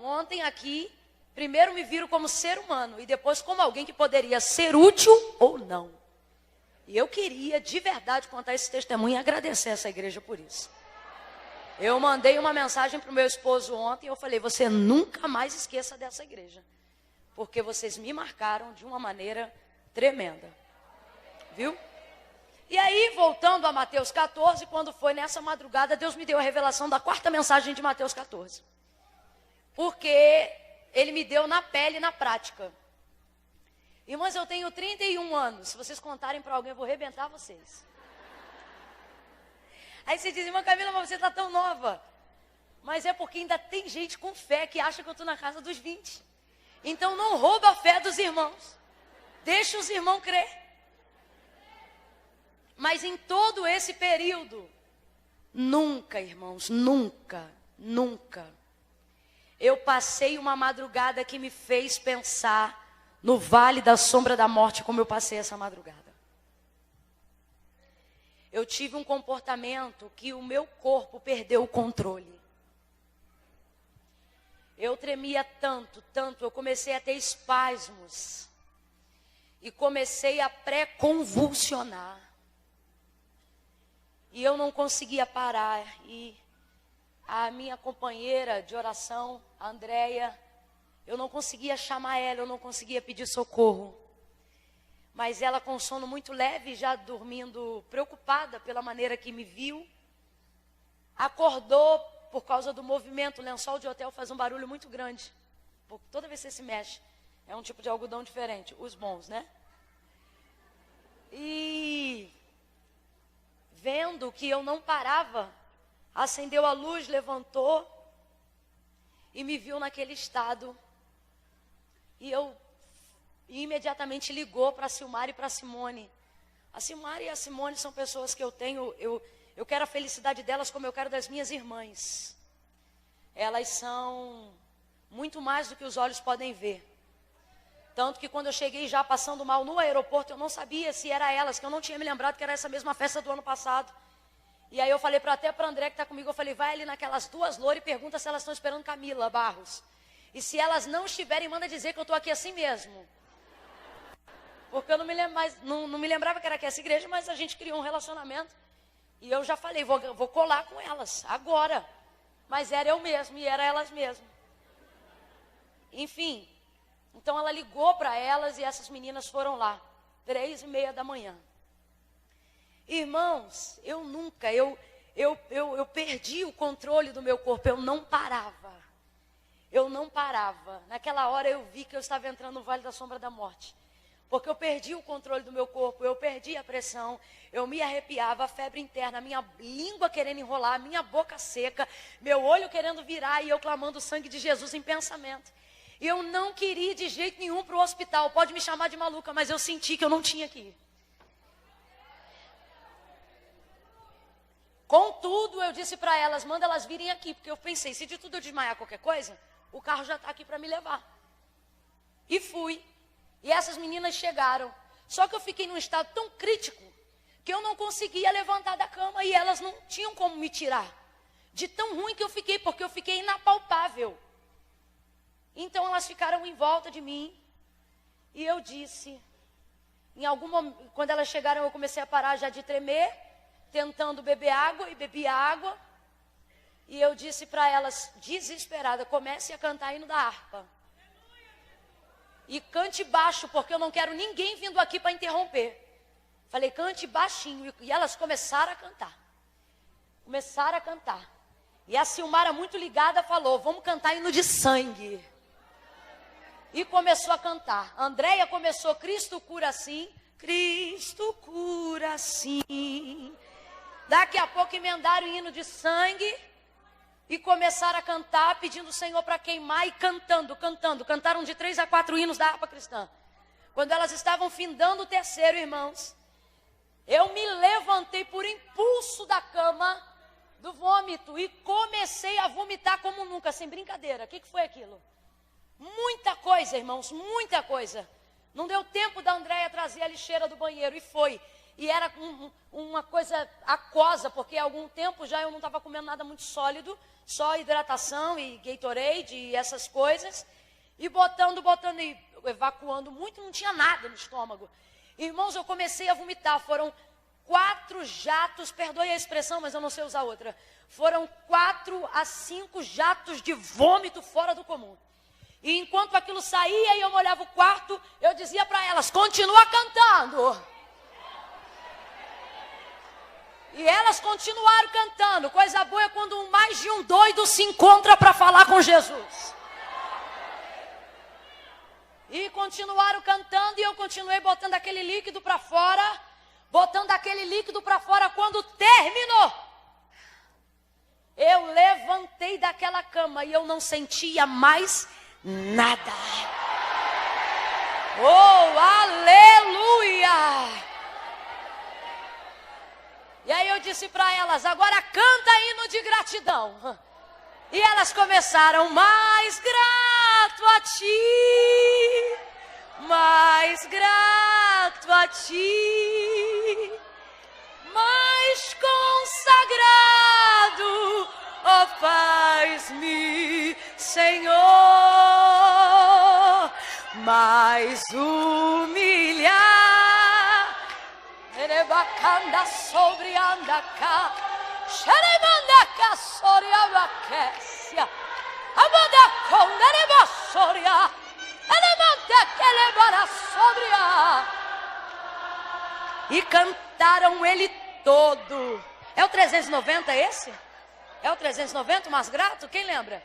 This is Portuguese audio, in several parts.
ontem aqui, primeiro me viram como ser humano e depois como alguém que poderia ser útil ou não. E eu queria de verdade contar esse testemunho e agradecer essa igreja por isso. Eu mandei uma mensagem para o meu esposo ontem e eu falei, você nunca mais esqueça dessa igreja. Porque vocês me marcaram de uma maneira tremenda. Viu? E aí, voltando a Mateus 14, quando foi nessa madrugada, Deus me deu a revelação da quarta mensagem de Mateus 14. Porque Ele me deu na pele e na prática. Irmãs, eu tenho 31 anos. Se vocês contarem para alguém, eu vou arrebentar vocês. Aí você diz, irmã Camila, mas você está tão nova. Mas é porque ainda tem gente com fé que acha que eu estou na casa dos 20. Então não rouba a fé dos irmãos. Deixa os irmãos crer. Mas em todo esse período, nunca, irmãos, nunca, eu passei uma madrugada que me fez pensar no vale da sombra da morte, como eu passei essa madrugada. Eu tive um comportamento que o meu corpo perdeu o controle. Eu tremia tanto, eu comecei a ter espasmos. E comecei a pré-convulsionar. E eu não conseguia parar. E a minha companheira de oração, a Andréia, eu não conseguia chamar ela, eu não conseguia pedir socorro. Mas ela com sono muito leve, já dormindo, preocupada pela maneira que me viu, acordou por causa do movimento. O lençol de hotel faz um barulho muito grande. Porque toda vez que você se mexe, é um tipo de algodão diferente. Os bons, né? E vendo que eu não parava, acendeu a luz, levantou e me viu naquele estado. E imediatamente ligou para a Silmara e para a Simone. A Silmara e a Simone são pessoas que eu tenho, eu quero a felicidade delas como eu quero das minhas irmãs. Elas são muito mais do que os olhos podem ver. Tanto que quando eu cheguei já passando mal no aeroporto, eu não sabia se era elas, que eu não tinha me lembrado que era essa mesma festa do ano passado. E aí eu falei até para a André que está comigo, eu falei, vai ali naquelas duas louras e pergunta se elas estão esperando Camila Barros. E se elas não estiverem, manda dizer que eu estou aqui assim mesmo. Porque eu não me lembrava que era aqui essa igreja, mas a gente criou um relacionamento. E eu já falei, vou colar com elas, agora. Mas era eu mesmo, e era elas mesmo. Enfim, então ela ligou para elas e essas meninas foram lá, 3:30 da manhã. Irmãos, eu perdi o controle do meu corpo, eu não parava. Naquela hora eu vi que eu estava entrando no vale da sombra da morte. Porque eu perdi o controle do meu corpo, eu perdi a pressão, eu me arrepiava, a febre interna, a minha língua querendo enrolar, a minha boca seca, meu olho querendo virar e eu clamando o sangue de Jesus em pensamento. E eu não queria ir de jeito nenhum para o hospital, pode me chamar de maluca, mas eu senti que eu não tinha que ir. Contudo, eu disse para elas, manda elas virem aqui, porque eu pensei, se de tudo eu desmaiar qualquer coisa, o carro já está aqui para me levar. E fui. E essas meninas chegaram. Só que eu fiquei num estado tão crítico que eu não conseguia levantar da cama e elas não tinham como me tirar. De tão ruim que eu fiquei, porque eu fiquei inapalpável. Então elas ficaram em volta de mim. E eu disse, em algum momento, quando elas chegaram, eu comecei a parar já de tremer, tentando beber água e bebi água. E eu disse para elas, desesperada, comece a cantar hino da harpa. E cante baixo, porque eu não quero ninguém vindo aqui para interromper. Falei, cante baixinho. E elas começaram a cantar. E a Silmara, muito ligada, falou, vamos cantar hino de sangue. E começou a cantar. A Andréia começou, Cristo cura sim. Cristo cura sim. Daqui a pouco emendaram o hino de sangue. E começaram a cantar, pedindo o Senhor para queimar e cantando. Cantaram de 3 a 4 hinos da harpa cristã. Quando elas estavam findando o terceiro, irmãos, eu me levantei por impulso da cama, do vômito, e comecei a vomitar como nunca, sem brincadeira. O que foi aquilo? Muita coisa, irmãos, muita coisa. Não deu tempo da Andréia trazer a lixeira do banheiro, e foi. e era uma coisa aquosa, porque há algum tempo já eu não estava comendo nada muito sólido, só hidratação e Gatorade e essas coisas, e botando e evacuando muito, não tinha nada no estômago. Irmãos, eu comecei a vomitar, foram 4 jatos, perdoe a expressão, mas eu não sei usar outra, foram 4 a 5 jatos de vômito fora do comum. E enquanto aquilo saía e eu molhava o quarto, eu dizia para elas, continua cantando. E elas continuaram cantando. Coisa boa é quando mais de um doido se encontra para falar com Jesus. E continuaram cantando e eu continuei botando aquele líquido para fora. Botando aquele líquido para fora. Quando terminou, eu levantei daquela cama e eu não sentia mais nada. Oh, aleluia! E aí eu disse para elas, agora canta hino de gratidão. E elas começaram, mais grato a ti, mais grato a ti, mais consagrado, ó faz-me, Senhor, mais humilhar. Erebacanda sobre andaca, xeremandaca soria vaquecia, amandaconda rebassoria, elemanta que levara sobria. E cantaram ele todo. É o 390 esse? É o 390 o mais grato? Quem lembra?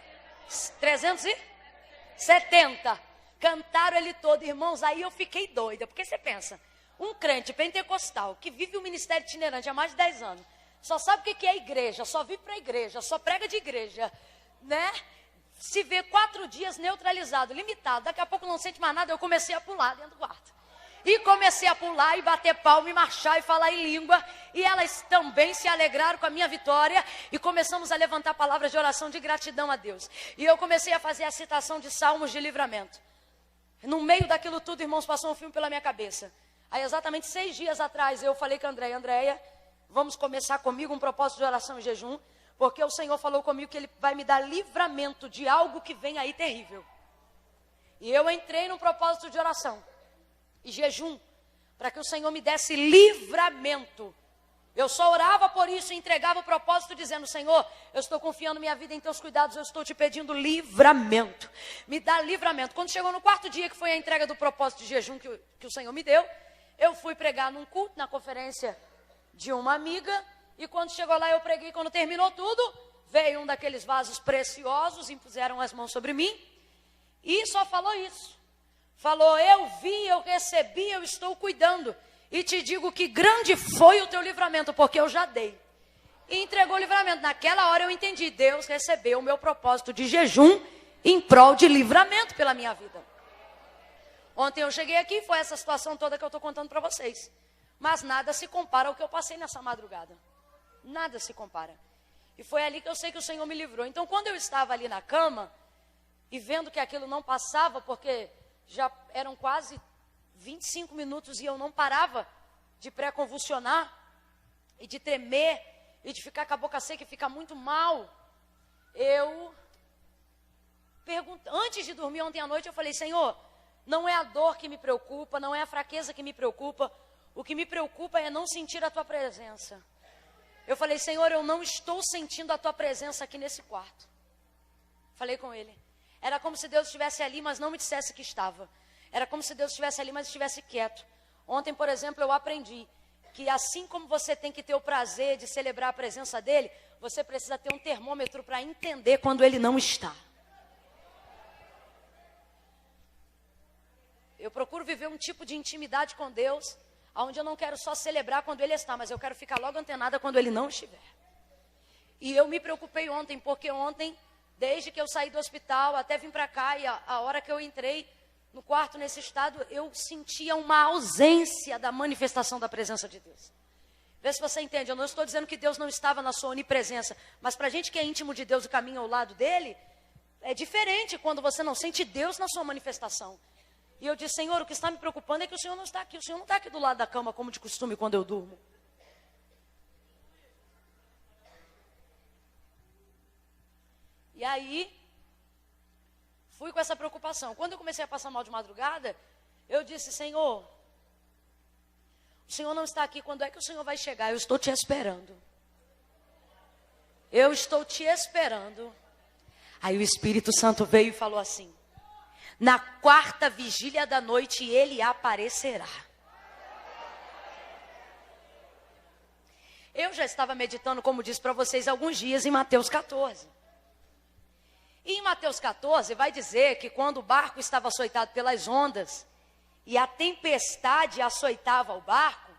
370. Cantaram ele todo, irmãos. Aí eu fiquei doida, porque você pensa, um crente pentecostal que vive o ministério itinerante há mais de 10 anos, só sabe o que é igreja, só vive para a igreja, só prega de igreja, né? Se vê 4 dias neutralizado, limitado, daqui a pouco não sente mais nada, eu comecei a pular dentro do quarto. E comecei a pular e bater palma e marchar e falar em língua. E elas também se alegraram com a minha vitória. E começamos a levantar palavras de oração de gratidão a Deus. E eu comecei a fazer a citação de salmos de livramento. No meio daquilo tudo, irmãos, passou um filme pela minha cabeça. Aí exatamente 6 dias atrás eu falei com a Andréia, vamos começar comigo um propósito de oração e jejum. Porque o Senhor falou comigo que Ele vai me dar livramento de algo que vem aí terrível. E eu entrei num propósito de oração e jejum, para que o Senhor me desse livramento. Eu só orava por isso e entregava o propósito dizendo, Senhor, eu estou confiando minha vida em teus cuidados, eu estou te pedindo livramento. Me dá livramento. Quando chegou no 4º dia, que foi a entrega do propósito de jejum que o Senhor me deu, eu fui pregar num culto, na conferência de uma amiga, e quando chegou lá eu preguei, quando terminou tudo, veio um daqueles vasos preciosos, impuseram as mãos sobre mim, e só falou isso. Falou, eu vi, eu recebi, eu estou cuidando. E te digo que grande foi o teu livramento, porque eu já dei. E entregou o livramento. Naquela hora eu entendi, Deus recebeu o meu propósito de jejum em prol de livramento pela minha vida. Ontem eu cheguei aqui, foi essa situação toda que eu estou contando para vocês. Mas nada se compara ao que eu passei nessa madrugada. Nada se compara. E foi ali que eu sei que o Senhor me livrou. Então quando eu estava ali na cama, e vendo que aquilo não passava, porque já eram quase 25 minutos e eu não parava de pré-convulsionar e de tremer e de ficar com a boca seca e ficar muito mal. Eu antes de dormir ontem à noite, eu falei, Senhor, não é a dor que me preocupa, não é a fraqueza que me preocupa, o que me preocupa é não sentir a tua presença. Eu falei, Senhor, eu não estou sentindo a tua presença aqui nesse quarto. Falei com ele. Era como se Deus estivesse ali, mas não me dissesse que estava. Era como se Deus estivesse ali, mas estivesse quieto. Ontem, por exemplo, eu aprendi que assim como você tem que ter o prazer de celebrar a presença dele, você precisa ter um termômetro para entender quando ele não está. Eu procuro viver um tipo de intimidade com Deus, onde eu não quero só celebrar quando ele está, mas eu quero ficar logo antenada quando ele não estiver. E eu me preocupei ontem, porque ontem, desde que eu saí do hospital, até vim para cá, e a hora que eu entrei no quarto nesse estado, eu sentia uma ausência da manifestação da presença de Deus. Vê se você entende, eu não estou dizendo que Deus não estava na sua onipresença, mas para a gente que é íntimo de Deus e caminha ao lado dele, é diferente quando você não sente Deus na sua manifestação. E eu disse, Senhor, o que está me preocupando é que o Senhor não está aqui. O Senhor não está aqui do lado da cama como de costume quando eu durmo. E aí, fui com essa preocupação. Quando eu comecei a passar mal de madrugada, eu disse, Senhor, o Senhor não está aqui, quando é que o Senhor vai chegar? Eu estou te esperando. Eu estou te esperando. Aí o Espírito Santo veio e falou assim, na 4ª vigília da noite ele aparecerá. Eu já estava meditando, como disse para vocês, alguns dias em Mateus 14. E em Mateus 14 vai dizer que quando o barco estava açoitado pelas ondas e a tempestade açoitava o barco,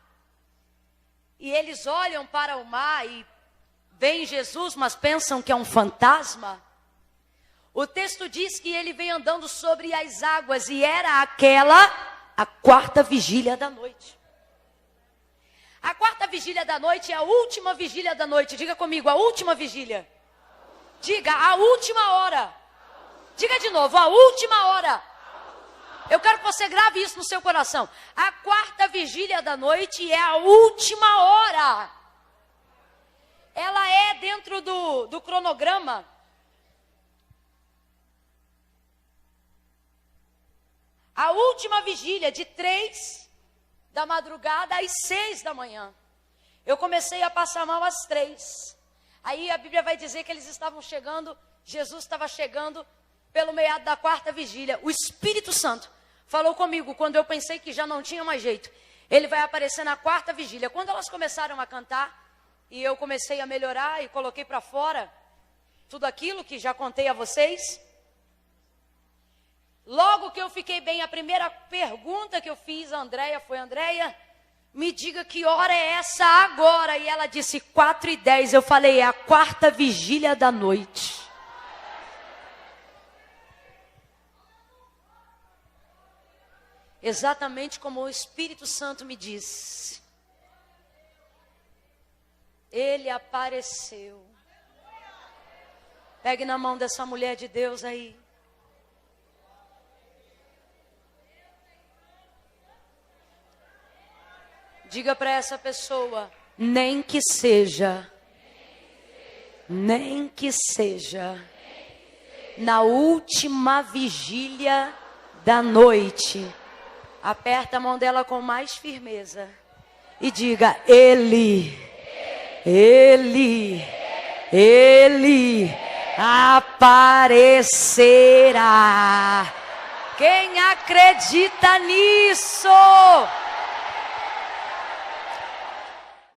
e eles olham para o mar e veem Jesus, mas pensam que é um fantasma. O texto diz que ele vem andando sobre as águas e era aquela a 4ª vigília da noite. A 4ª vigília da noite é a última vigília da noite. Diga comigo, a última vigília. Diga, a última hora. Diga de novo, a última hora. Eu quero que você grave isso no seu coração. A 4ª vigília da noite é a última hora. Ela é dentro do cronograma. A última vigília de 3 da madrugada às 6 da manhã. Eu comecei a passar mal às 3. Aí a Bíblia vai dizer que eles estavam chegando, Jesus estava chegando pelo meado da 4ª vigília. O Espírito Santo falou comigo quando eu pensei que já não tinha mais jeito. Ele vai aparecer na 4ª vigília. Quando elas começaram a cantar, e eu comecei a melhorar e coloquei para fora tudo aquilo que já contei a vocês. Logo que eu fiquei bem, a primeira pergunta que eu fiz a Andréia foi, Andréia, me diga que hora é essa agora? E ela disse 4h10. Eu falei, é a 4ª vigília da noite. Exatamente como o Espírito Santo me disse. Ele apareceu. Pegue na mão dessa mulher de Deus aí. Diga para essa pessoa, nem que seja, na última vigília da noite. Aperta a mão dela com mais firmeza e diga, Ele aparecerá. Quem acredita nisso?